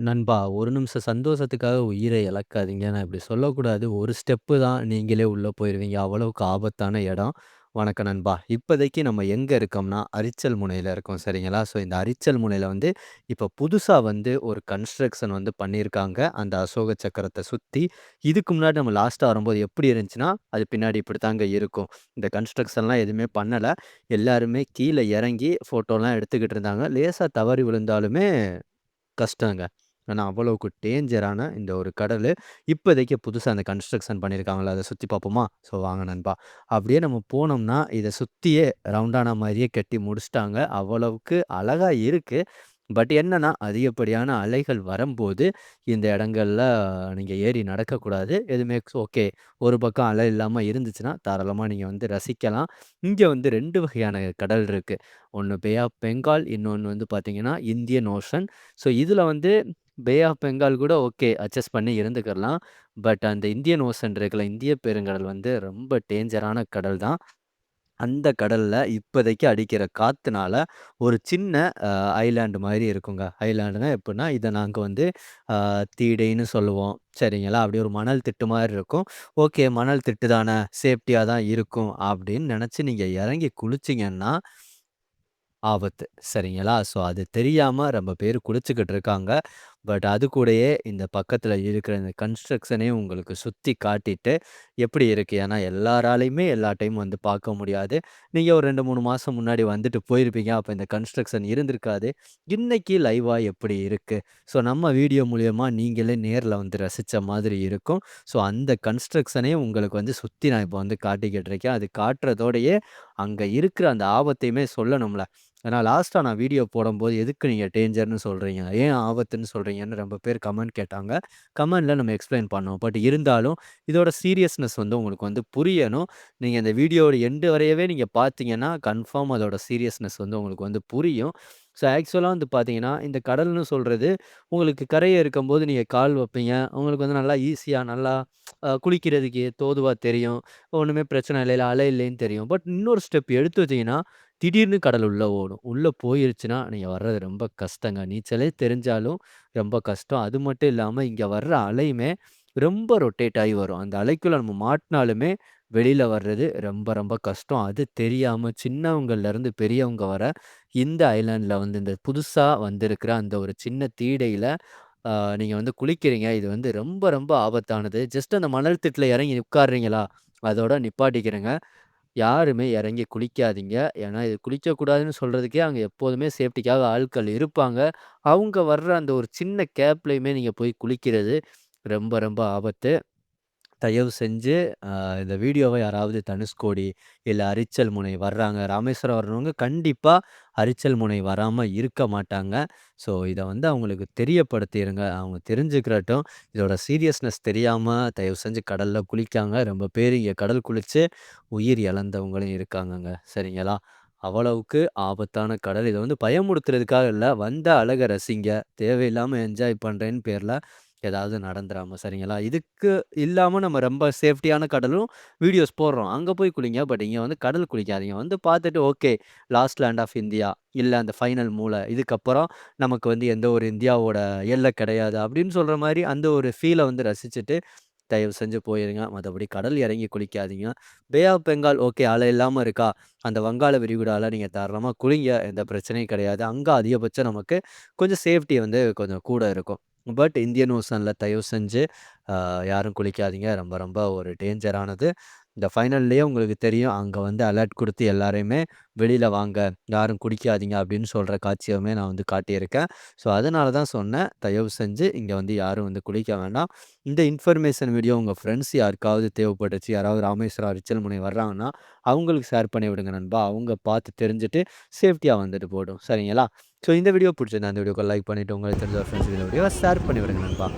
நண்பா, ஒரு நிமிஷம் சந்தோஷத்துக்காக உயிர இழக்காதீங்க. நான் இப்படி சொல்லக்கூடாது. ஒரு ஸ்டெப்பு தான் நீங்களே உள்ள போயிருவீங்க. அவ்வளவுக்கு ஆபத்தான இடம். வணக்கம் நண்பா. இப்போதைக்கு நம்ம எங்க இருக்கோம்னா, அரிச்சல் முனையில இருக்கோம் சரிங்களா? ஸோ இந்த அரிச்சல் முனையில வந்து இப்போ புதுசா வந்து ஒரு கன்ஸ்ட்ரக்ஷன் வந்து பண்ணியிருக்காங்க. அந்த அசோக சக்கரத்த சுத்தி. இதுக்கு முன்னாடி நம்ம லாஸ்ட்டா வரும்போது எப்படி இருந்துச்சுன்னா, அது பின்னாடி இப்படித்தாங்க இருக்கும். இந்த கன்ஸ்ட்ரக்ஷன்லாம் எதுவுமே பண்ணல. எல்லாருமே கீழ இறங்கி ஃபோட்டோலாம் எடுத்துக்கிட்டு இருந்தாங்க. லேசா தவறி விழுந்தாலுமே கஷ்டங்க. ஏன்னா, அவ்வளவுக்கு டேஞ்சரான இந்த ஒரு கடலு. இப்போதைக்கு புதுசா அந்த கன்ஸ்ட்ரக்ஷன் பண்ணியிருக்காங்கல்ல, அத சுத்தி பார்ப்போமா? ஸோ வாங்க நண்பா. அப்படியே நம்ம போனோம்னா, இத சுத்தியே ரவுண்டானா மாரியே கட்டி முடிச்சுட்டாங்க. அவ்வளவுக்கு அழகா இருக்கு. பட் என்னன்னா, அதிகப்படியான அலைகள் வரம்போது, இந்த இடங்கள்ல நீங்க ஏறி நடக்கக்கூடாது. எதுவுமே ஓகே. ஒரு பக்கம் அலை இல்லாம இருந்துச்சுன்னா, தாராளமா நீங்க வந்து ரசிக்கலாம். இங்க வந்து 2 வகையான கடல் இருக்கு. ஒண்ணு பே ஆஃப் பெங்கால், இன்னொன்னு வந்து பார்த்தீங்கன்னா, இந்தியன் ஓஷன். ஸோ இதுல வந்து பே ஆஃப் பெங்கால் கூட ஓகே. அட்ஜஸ்ட் பண்ணி இருந்துக்கிறலாம். பட் அந்த இந்தியன் ஓஷன் இருக்குல்ல, இந்திய பெருங்கடல் வந்து ரொம்ப டேஞ்சரான கடல் தான். அந்த கடல்ல இப்போதைக்கு அடிக்கிற காத்துனால, ஒரு சின்ன அ ஐலேண்ட் மாரி இருக்குங்க. ஐலேண்டுனா எப்புட்ன்னா, இத நாங்க வந்து தீடைன்னு சொல்லுவோம். சரிங்களா? அப்படியே ஒரு மணல் திட்டு மாரி இருக்கும். ஓகே மணல் திட்டு தான, சேஃப்டியா தான் இருக்கும் அப்படின்னு நெனச்சு நீங்க எறங்கி குளிச்சீங்கன்னா ஆபத்து. சரிங்களா? ஸோ அது தெரியாம ரொம்ப பேரு குளிச்சுக்கிட்டு இருக்காங்க. பட் அது கூடயே இந்த பக்கத்துல இருக்கிற இந்த கன்ஸ்ட்ரக்ஷனையும் உங்களுக்கு சுத்தி காட்டிட்டு, எப்படி இருக்கு? ஏன்னா எல்லாராலயுமே எல்லா டைம் வந்து பார்க்க முடியாது. நீங்க ஒரு 2, 3 மாசம் முன்னாடி வந்துட்டு போயிருப்பீங்க. அப்ப இந்த கன்ஸ்ட்ரக்ஷன் இருந்திருக்காது. இன்னைக்கு லைவா எப்படி இருக்கு? ஸோ நம்ம வீடியோ மூலியமா நீங்களே நேர்ல வந்து ரசிச்ச மாதிரி இருக்கும். ஸோ அந்த கன்ஸ்ட்ரக்ஷனையும் உங்களுக்கு வந்து சுத்தி நான் இப்ப வந்து காட்டிக்கிட்டு இருக்கேன். அது காட்டுறதோடயே, அங்க இருக்கிற அந்த ஆபத்தையுமே சொல்லணும்ல. ஏன்னா லாஸ்ட்டா நான் வீடியோ போடும்போது, எதுக்கு நீங்க டேஞ்சர்ன்னு சொல்றீங்க? ஏன் ஆபத்துன்னு சொல்றீங்கன்னு ரொம்ப பேர் கமெண்ட் கேட்டாங்க. கமெண்ட்ல நம்ம எக்ஸ்ப்ளைன் பண்ணோம். பட் இருந்தாலும் இதோட சீரியஸ்னஸ் வந்து உங்களுக்கு வந்து புரியணும். நீங்க இந்த வீடியோவோட எண்டு வரையவே நீங்க பார்த்தீங்கன்னா, கன்ஃபார்ம் அதோட சீரியஸ்னஸ் வந்து உங்களுக்கு வந்து புரியும். ஸோ ஆக்சுவலா வந்து பார்த்தீங்கன்னா, இந்த கடல்ன்னு சொல்றது உங்களுக்கு கரைய இருக்கும்போது நீங்க கால் வைப்பீங்க. உங்களுக்கு வந்து நல்லா ஈஸியா நல்லா குளிக்கிறதுக்கு தோதுவா தெரியும். ஒண்ணுமே பிரச்சனை இல்ல. அலை இல்லைன்னு தெரியும். பட் இன்னொரு ஸ்டெப் எடுத்து வச்சீங்கன்னா, திடீர்னு கடல் உள்ள ஓடும். உள்ள போயிருச்சுன்னா, நீங்க வர்றது ரொம்ப கஷ்டங்க. நீச்சலே தெரிஞ்சாலும் ரொம்ப கஷ்டம். அது மட்டும் இல்லாம இங்க வர்ற அலையுமே ரொம்ப ரொட்டேட் ஆயி வரும். அந்த அலைக்குள்ள நம்ம மாட்னாலுமே வெளில வர்றது ரொம்ப ரொம்ப கஷ்டம். அது தெரியாம சின்னவங்கள்லருந்து பெரியவங்க வர இந்த ஐலேண்ட்ல வந்து இந்த புதுசா வந்திருக்கிற அந்த ஒரு சின்ன தீடையில ஆ நீங்க வந்து குளிக்கிறீங்க. இது வந்து ரொம்ப ரொம்ப ஆபத்தானது. ஜஸ்ட் அந்த மணல் திட்டுல இறங்கி உட்கார்றீங்களா? அதோட நிப்பாட்டிக்கிறங்க. யாருமே இறங்கி குளிக்காதீங்க. ஏன்னா, இது குளிக்கக்கூடாதுன்னு சொல்றதுக்கே அங்க எப்போதுமே சேஃப்டிக்காக ஆட்கள் இருப்பாங்க. அவங்க வர்ற அந்த ஒரு சின்ன கேப்லயுமே நீங்க போய் குளிக்கிறது ரொம்ப ரொம்ப ஆபத்து. தயவு செஞ்சு அ இந்த வீடியோவ யாராவது தனுஷ்கோடி, இல்ல அரிச்சல் முனை வர்றாங்க. ராமேஸ்வரம் வர்றவங்க கண்டிப்பா அரிச்சல் முனை வராம இருக்க மாட்டாங்க. ஸோ இத வந்து அவங்களுக்கு தெரியப்படுத்திருங்க. அவங்க தெரிஞ்சுக்கிறட்டும். இதோட சீரியஸ்னஸ் தெரியாம தயவு செஞ்சு கடல்ல குளிக்காங்க. ரொம்ப பேர் இங்க கடல் குளிச்சு உயிர் இழந்தவங்களும் இருக்காங்கங்க. சரிங்களா? அவ்வளவுக்கு ஆபத்தான கடல். இத வந்து பயமுறுத்துறதுக்காக இல்ல. வந்த அழக ரசிங்க. தேவையில்லாம என்ஜாய் பண்றேன்னு பேர்ல ஏதாவது நடந்துராம சரிங்களா? இதுக்கு இல்லாம நம்ம ரொம்ப சேஃப்டியான கடலும் வீடியோஸ் போடுறோம். அங்க போய் குளிங்க. பட் இங்க வந்து கடல் குளிக்காதீங்க. வந்து பார்த்துட்டு okay last land of India இல்ல அந்த ஃபைனல் மூல. இதுக்கப்புறம் நமக்கு வந்து எந்த ஒரு இந்தியாவோட எல்லை கிடையாது. அப்படின்னு சொல்ற மாரி அந்த ஒரு ஃபீல வந்து ரசிச்சுட்டு தயவு செஞ்சு போயிருங்க. மத்தபடி கடல் இறங்கி குளிக்காதீங்க. பே ஆஃப் பெங்கால் ஓகே அலை இல்லாம இருக்கா? அந்த வங்காள விரிகுடால நீங்க தாராளமா குளிங்க. எந்த பிரச்சனையும் கிடையாது. அங்க அதிகபட்சம் நமக்கு கொஞ்சம் சேஃப்டி வந்து கொஞ்சம் கூட இருக்கும். பட் இந்தியன் ஓஷன்ல தயவு செஞ்சு யாரும் குளிக்காதீங்க. ரொம்ப ரொம்ப ஒரு டேஞ்சரானது. இந்த ஃபைனல்லயே உங்களுக்கு தெரியும். அங்க வந்து அலர்ட் குடுத்து எல்லாரையுமே வெளில வாங்க. யாரும் குடிக்காதீங்க அப்படின்னு சொல்ற காட்சியுமே நான் வந்து காட்டியிருக்கேன். ஸோ அதனால தான் சொன்னேன். தயவு செஞ்சு இங்க வந்து யாரும் வந்து குளிக்க வேண்டாம். இந்த இன்ஃபர்மேஷன் வீடியோ உங்க ஃப்ரெண்ட்ஸ் யாருக்காவது தேவைப்பட்டுச்சு, யாராவது ராமேஸ்வரம், அரிச்சல் முனை வர்றாங்கன்னா, அவங்களுக்கு ஷேர் பண்ணி விடுங்க நண்பா. அவங்க பார்த்து தெரிஞ்சுட்டு சேஃப்டியா வந்துட்டு போட்டும். சரிங்களா? ஸோ இந்த வீடியோ புடிச்சிருந்தா, அந்த வீடியோக்கு லைக் பண்ணிட்டு உங்களுக்கு தெரிஞ்ச ஒரு ஃப்ரெண்ட்ஸ்க்கு இந்த வீடியோவ ஷேர் பண்ணி விடுங்க நண்பா.